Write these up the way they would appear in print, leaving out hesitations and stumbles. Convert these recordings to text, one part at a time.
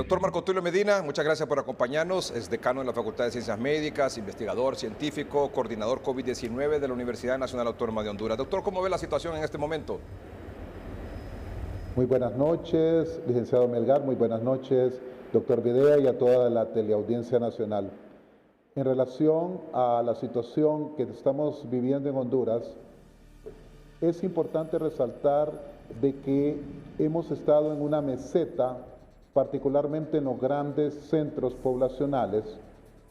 Doctor Marco Tulio Medina, muchas gracias por acompañarnos. Es decano de la Facultad de Ciencias Médicas, investigador científico, coordinador COVID-19 de la Universidad Nacional Autónoma de Honduras. Doctor, ¿cómo ve la situación en este momento? Muy buenas noches, licenciado Melgar, muy buenas noches, doctor Videa, y a toda la teleaudiencia nacional. En relación a la situación que estamos viviendo en Honduras, es importante resaltar de que hemos estado en una meseta, particularmente en los grandes centros poblacionales,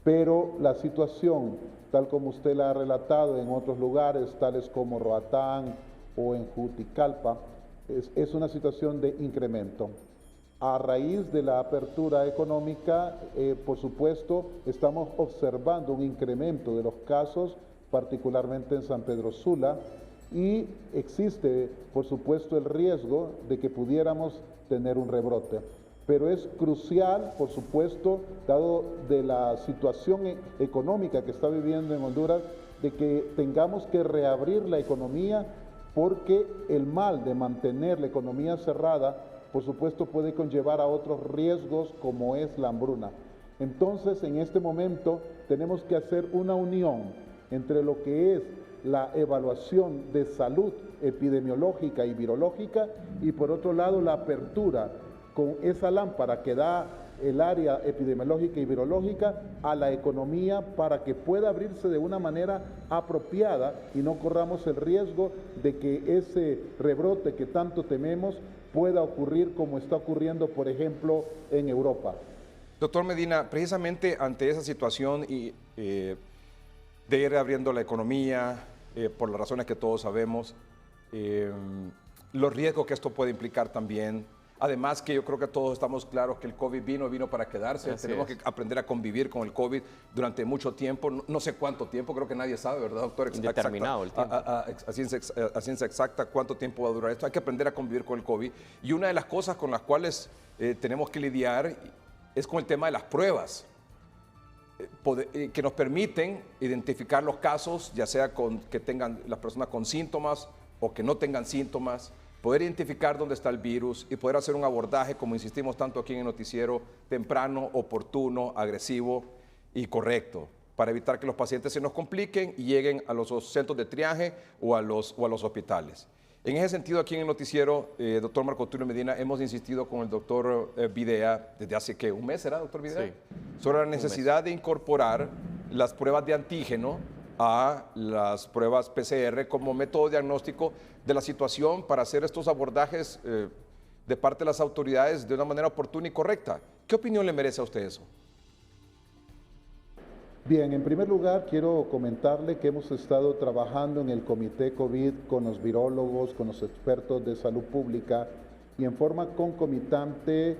pero la situación, tal como usted la ha relatado en otros lugares, tales como Roatán o en Juticalpa, es una situación de incremento. A raíz de la apertura económica, por supuesto, estamos observando un incremento de los casos, particularmente en San Pedro Sula, y existe, por supuesto, el riesgo de que pudiéramos tener un rebrote. Pero es crucial, por supuesto, dado de la situación económica que está viviendo en Honduras, de que tengamos que reabrir la economía, porque el mal de mantener la economía cerrada, por supuesto, puede conllevar a otros riesgos como es la hambruna. Entonces, en este momento, tenemos que hacer una unión entre lo que es la evaluación de salud epidemiológica y virológica y, por otro lado, la apertura con esa lámpara que da el área epidemiológica y virológica a la economía para que pueda abrirse de una manera apropiada y no corramos el riesgo de que ese rebrote que tanto tememos pueda ocurrir como está ocurriendo, por ejemplo, en Europa. Doctor Medina, precisamente ante esa situación de ir abriendo la economía, por las razones que todos sabemos, los riesgos que esto puede implicar también. Además que yo creo que todos estamos claros que el COVID vino para quedarse. Tenemos que aprender a convivir con el COVID durante mucho tiempo, no sé cuánto tiempo, creo que nadie sabe, ¿verdad, doctor? Indeterminado el tiempo. A ciencia exacta cuánto tiempo va a durar esto. Hay que aprender a convivir con el COVID. Y una de las cosas con las cuales tenemos que lidiar es con el tema de las pruebas, que nos permiten identificar los casos, ya sea que tengan las personas con síntomas o que no tengan síntomas, poder identificar dónde está el virus y poder hacer un abordaje, como insistimos tanto aquí en el noticiero, temprano, oportuno, agresivo y correcto, para evitar que los pacientes se nos compliquen y lleguen a los centros de triaje o a los hospitales. En ese sentido, aquí en el noticiero, doctor Marco Tulio Medina, hemos insistido con el doctor Videa desde hace, ¿qué? ¿Un mes será, doctor Videa? Sí. Sobre la necesidad de incorporar las pruebas de antígeno a las pruebas PCR como método diagnóstico de la situación para hacer estos abordajes de parte de las autoridades de una manera oportuna y correcta. ¿Qué opinión le merece a usted eso? Bien, en primer lugar quiero comentarle que hemos estado trabajando en el Comité COVID con los virólogos, con los expertos de salud pública y en forma concomitante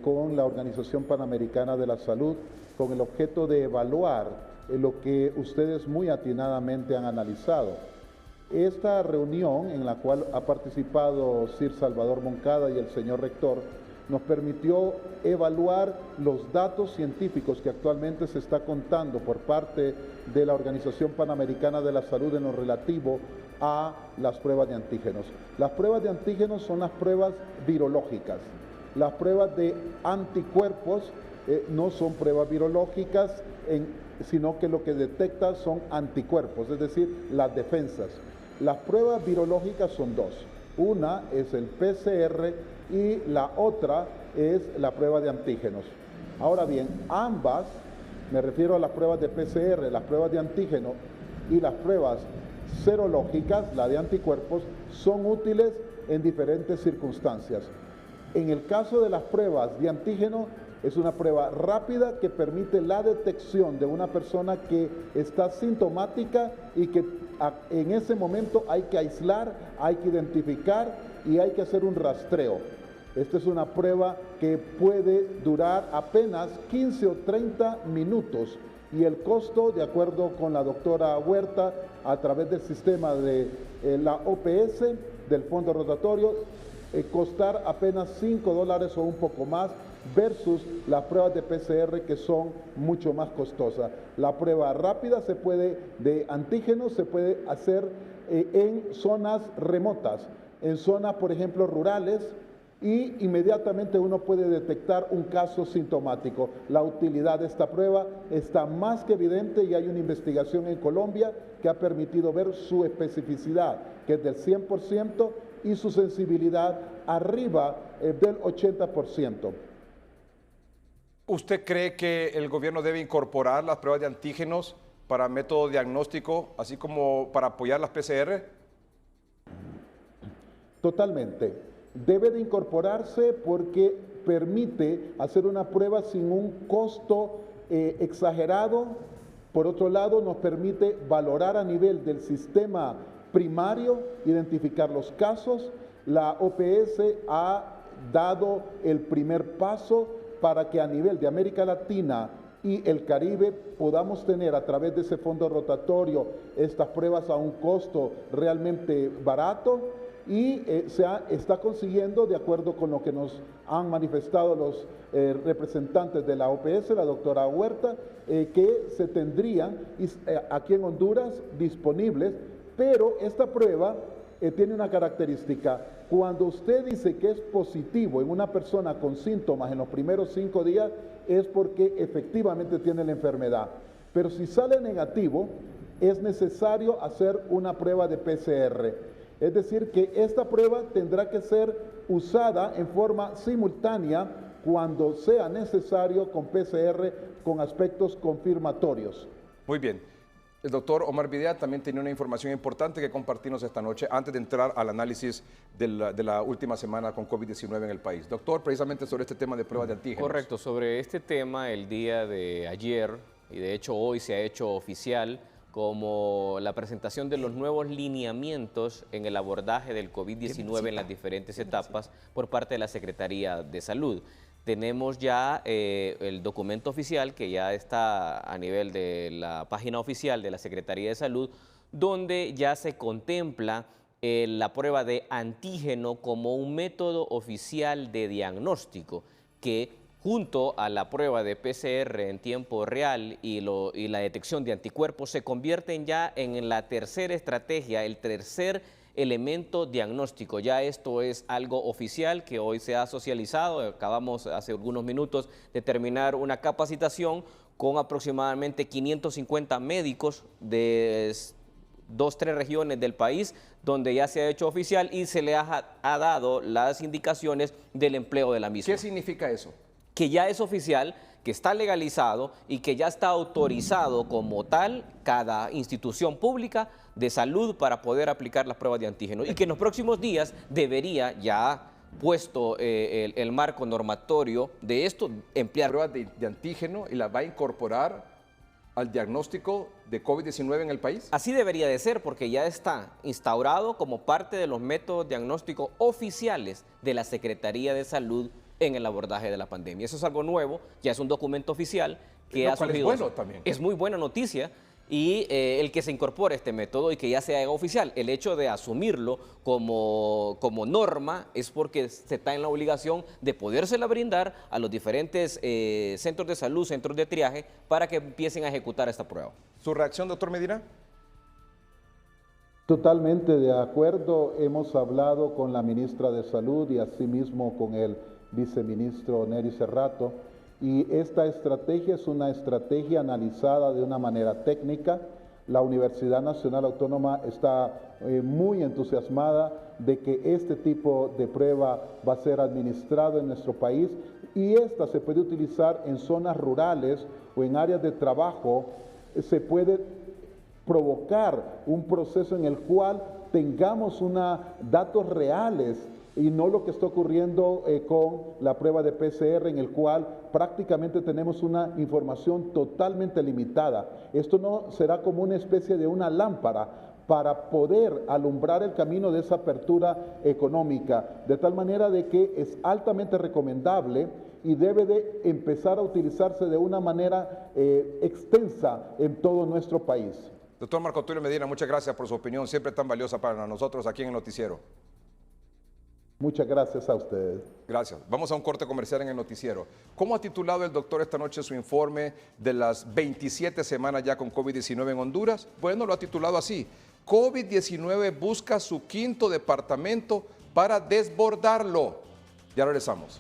con la Organización Panamericana de la Salud con el objeto de evaluar lo que ustedes muy atinadamente han analizado. Esta reunión en la cual ha participado Sir Salvador Moncada y el señor rector nos permitió evaluar los datos científicos que actualmente se está contando por parte de la Organización Panamericana de la Salud en lo relativo a las pruebas de antígenos. Las pruebas de antígenos son las pruebas virológicas. Las pruebas de anticuerpos no son pruebas virológicas, sino que lo que detecta son anticuerpos, es decir, las defensas. Las pruebas virológicas son dos. Una es el PCR y la otra es la prueba de antígenos. Ahora bien, ambas, me refiero a las pruebas de PCR, las pruebas de antígeno y las pruebas serológicas, la de anticuerpos, son útiles en diferentes circunstancias. En el caso de las pruebas de antígeno, es una prueba rápida que permite la detección de una persona que está sintomática y que en ese momento hay que aislar, hay que identificar y hay que hacer un rastreo. Esta es una prueba que puede durar apenas 15 o 30 minutos y el costo, de acuerdo con la doctora Huerta, a través del sistema de la OPS, del Fondo Rotatorio, costar apenas $5 o un poco más versus las pruebas de PCR que son mucho más costosas. La prueba rápida de antígenos se puede hacer en zonas remotas, en zonas, por ejemplo, rurales, y inmediatamente uno puede detectar un caso sintomático. La utilidad de esta prueba está más que evidente y hay una investigación en Colombia que ha permitido ver su especificidad, que es del 100%, y su sensibilidad arriba del 80%. ¿Usted cree que el gobierno debe incorporar las pruebas de antígenos para método diagnóstico, así como para apoyar las PCR? Totalmente. Debe de incorporarse porque permite hacer una prueba sin un costo exagerado. Por otro lado, nos permite valorar a nivel del sistema primario, identificar los casos. La OPS ha dado el primer paso para que a nivel de América Latina y el Caribe podamos tener a través de ese fondo rotatorio estas pruebas a un costo realmente barato y está consiguiendo, de acuerdo con lo que nos han manifestado los representantes de la OPS, la doctora Huerta, que se tendrían aquí en Honduras disponibles, pero esta prueba tiene una característica. Cuando usted dice que es positivo en una persona con síntomas en los primeros 5 días, es porque efectivamente tiene la enfermedad. Pero si sale negativo, es necesario hacer una prueba de PCR. Es decir, que esta prueba tendrá que ser usada en forma simultánea cuando sea necesario con PCR con aspectos confirmatorios. Muy bien. El doctor Omar Videla también tiene una información importante que compartirnos esta noche antes de entrar al análisis de la última semana con COVID-19 en el país. Doctor, precisamente sobre este tema de pruebas de antígenos. Correcto, sobre este tema el día de ayer, y de hecho hoy se ha hecho oficial como la presentación de los nuevos lineamientos en el abordaje del COVID-19 en las diferentes etapas por parte de la Secretaría de Salud. Tenemos ya el documento oficial que ya está a nivel de la página oficial de la Secretaría de Salud, donde ya se contempla la prueba de antígeno como un método oficial de diagnóstico que junto a la prueba de PCR en tiempo real y la detección de anticuerpos se convierten ya en la tercera estrategia, el tercer elemento diagnóstico. Ya esto es algo oficial que hoy se ha socializado. Acabamos hace algunos minutos de terminar una capacitación con aproximadamente 550 médicos de 2-3 regiones del país, donde ya se ha hecho oficial y se le ha dado las indicaciones del empleo de la misma. ¿Qué significa eso? Que ya es oficial, que está legalizado y que ya está autorizado como tal cada institución pública de salud para poder aplicar las pruebas de antígeno y que en los próximos días debería ya puesto el marco normatorio de esto emplear pruebas de antígeno y las va a incorporar al diagnóstico de COVID-19 en el país. Así debería de ser porque ya está instaurado como parte de los métodos diagnósticos oficiales de la Secretaría de Salud en el abordaje de la pandemia. Eso es algo nuevo, ya es un documento oficial que ha surgido. Es bueno también. Es muy buena noticia y el que se incorpore este método y que ya se haga oficial. El hecho de asumirlo como norma es porque se está en la obligación de podérsela brindar a los diferentes centros de salud, centros de triaje, para que empiecen a ejecutar esta prueba. ¿Su reacción, doctor Medina? Totalmente de acuerdo. Hemos hablado con la ministra de Salud y asimismo con el viceministro Nery Cerrato, y esta estrategia es una estrategia analizada de una manera técnica. La Universidad Nacional Autónoma está muy entusiasmada de que este tipo de prueba va a ser administrado en nuestro país y esta se puede utilizar en zonas rurales o en áreas de trabajo. Se puede provocar un proceso en el cual tengamos datos reales y no lo que está ocurriendo con la prueba de PCR, en el cual prácticamente tenemos una información totalmente limitada. Esto no será como una especie de una lámpara para poder alumbrar el camino de esa apertura económica, de tal manera de que es altamente recomendable y debe de empezar a utilizarse de una manera extensa en todo nuestro país. Doctor Marco Tulio Medina, muchas gracias por su opinión, siempre tan valiosa para nosotros aquí en el noticiero. Muchas gracias a ustedes. Gracias. Vamos a un corte comercial en el noticiero. ¿Cómo ha titulado el doctor esta noche su informe de las 27 semanas ya con COVID-19 en Honduras? Bueno, lo ha titulado así: COVID-19 busca su quinto departamento para desbordarlo. Ya regresamos.